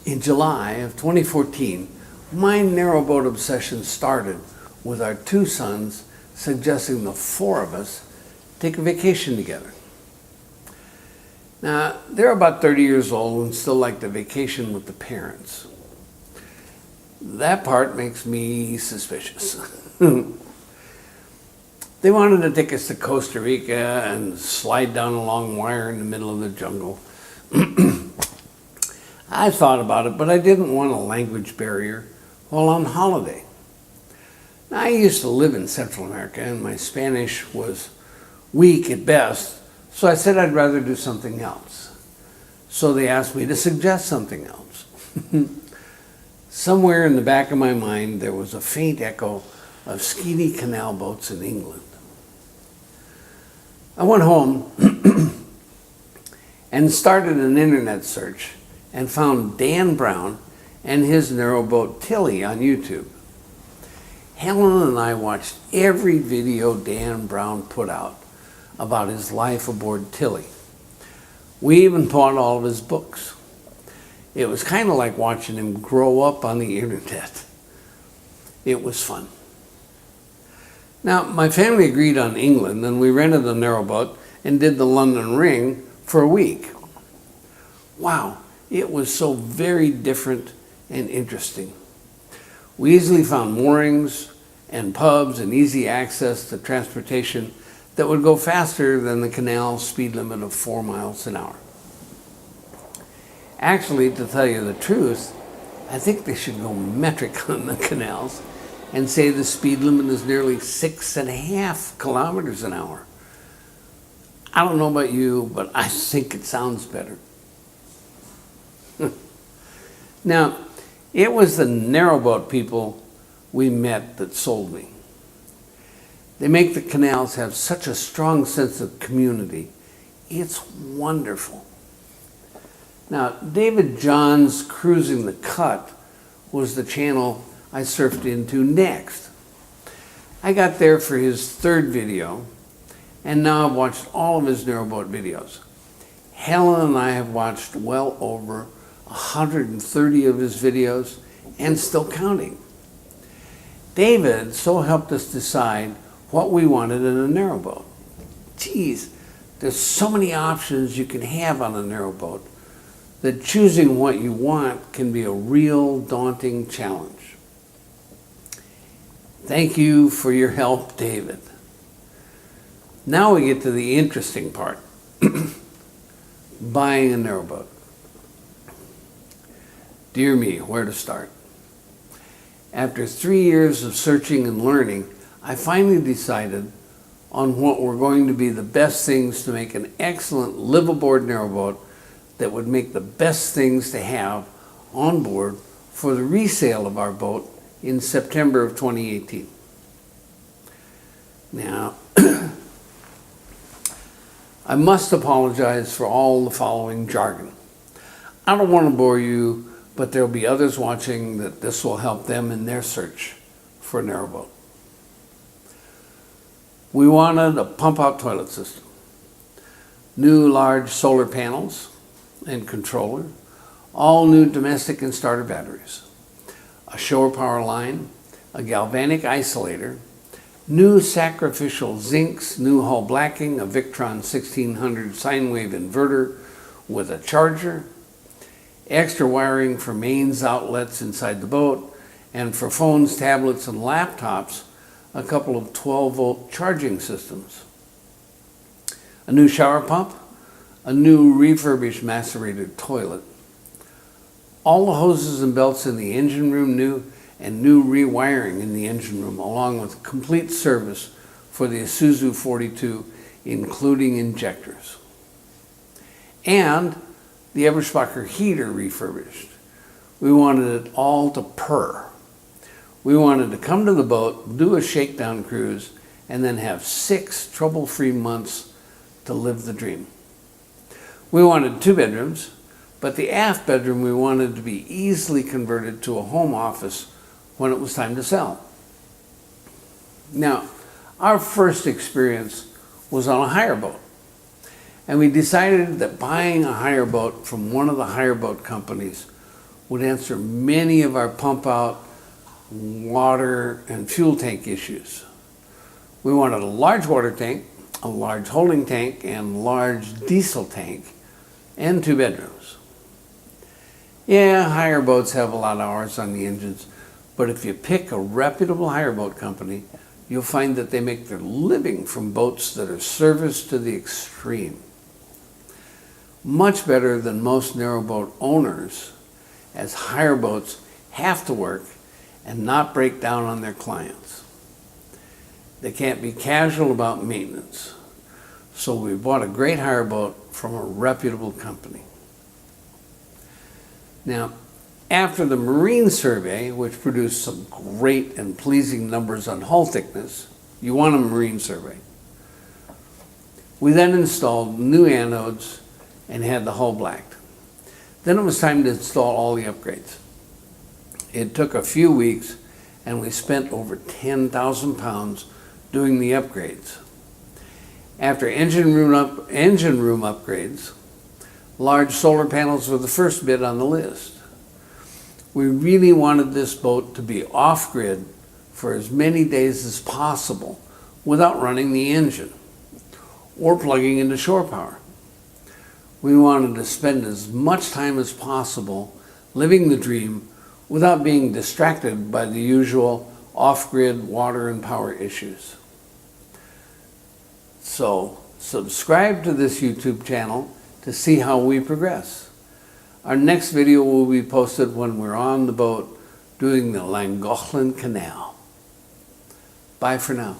In July of 2014, my narrowboat obsession started with our two sons suggesting the four of us take a vacation together. Now, they're about 30 years old and still like to vacation with the parents. That part makes me suspicious. They wanted to take us to Costa Rica and slide down a long wire in the middle of the jungle. I thought about it, but I didn't want a language barrier while on holiday. Now, I used to live in Central America and my Spanish was weak at best, so I said I'd rather do something else. So they asked me to suggest something else. Somewhere in the back of my mind, there was a faint echo of skinny canal boats in England. I went home and started an internet search and found Dan Brown and his narrowboat Tilly on YouTube. Helen and I watched every video Dan Brown put out about his life aboard Tilly. We even bought all of his books. It was kind of like watching him grow up on the internet. It was fun. Now, my family agreed on England, and we rented a narrowboat and did the London Ring for a week. Wow, it was so very different and interesting. We easily found moorings and pubs and easy access to transportation that would go faster than the canal speed limit of 4 miles an hour. Actually, to tell you the truth, I think they should go metric on the canals and say the speed limit is nearly 6.5 kilometers an hour. I don't know about you, but I think it sounds better. Now, it was the narrowboat people we met that sold me. They make the canals have such a strong sense of community. It's wonderful. Now, David John's Cruising the Cut was the channel I surfed into next. I got there for his third video, and now I've watched all of his narrowboat videos. Helen and I have watched well over 130 of his videos, and still counting. David so helped us decide what we wanted in a narrowboat. Geez, there's so many options you can have on a narrowboat that choosing what you want can be a real daunting challenge. Thank you for your help, David. Now we get to the interesting part, buying a narrowboat. Dear me, where to start? After 3 years of searching and learning, I finally decided on what were going to be the best things to make an excellent live-aboard narrowboat that would make the best things to have on board for the resale of our boat in September of 2018. Now, I must apologize for all the following jargon. I don't want to bore you, but there'll be others watching that this will help them in their search for a narrowboat. We wanted a pump-out toilet system, new large solar panels and controller, all new domestic and starter batteries, a shore power line, a galvanic isolator, new sacrificial zincs, new hull blacking, a Victron 1600 sine wave inverter with a charger, extra wiring for mains outlets inside the boat, and for phones, tablets, and laptops, a couple of 12-volt charging systems. A new shower pump, a new refurbished macerated toilet. All the hoses and belts in the engine room new, and new rewiring in the engine room, along with complete service for the Isuzu 42, including injectors. And the Eberspacher heater refurbished. We wanted it all to purr. We wanted to come to the boat, do a shakedown cruise, and then have 6 trouble-free months to live the dream. We wanted 2 bedrooms, but the aft bedroom we wanted to be easily converted to a home office when it was time to sell. Now, our first experience was on a hire boat. And we decided that buying a hire boat from one of the hire boat companies would answer many of our pump out water and fuel tank issues. We wanted a large water tank, a large holding tank, and large diesel tank, and 2 bedrooms. Yeah, hire boats have a lot of hours on the engines, but if you pick a reputable hire boat company, you'll find that they make their living from boats that are serviced to the extreme. Much better than most narrowboat owners, as hire boats have to work and not break down on their clients. They can't be casual about maintenance, so we bought a great hire boat from a reputable company. Now, after the marine survey, which produced some great and pleasing numbers on hull thickness, you want a marine survey, we then installed new anodes and had the hull blacked. Then it was time to install all the upgrades. It took a few weeks, and we spent over 10,000 pounds doing the upgrades. After engine room upgrades, large solar panels were the first bid on the list. We really wanted this boat to be off-grid for as many days as possible without running the engine or plugging into shore power. We wanted to spend as much time as possible living the dream without being distracted by the usual off-grid water and power issues. So, subscribe to this YouTube channel to see how we progress. Our next video will be posted when we're on the boat doing the Llangollen Canal. Bye for now.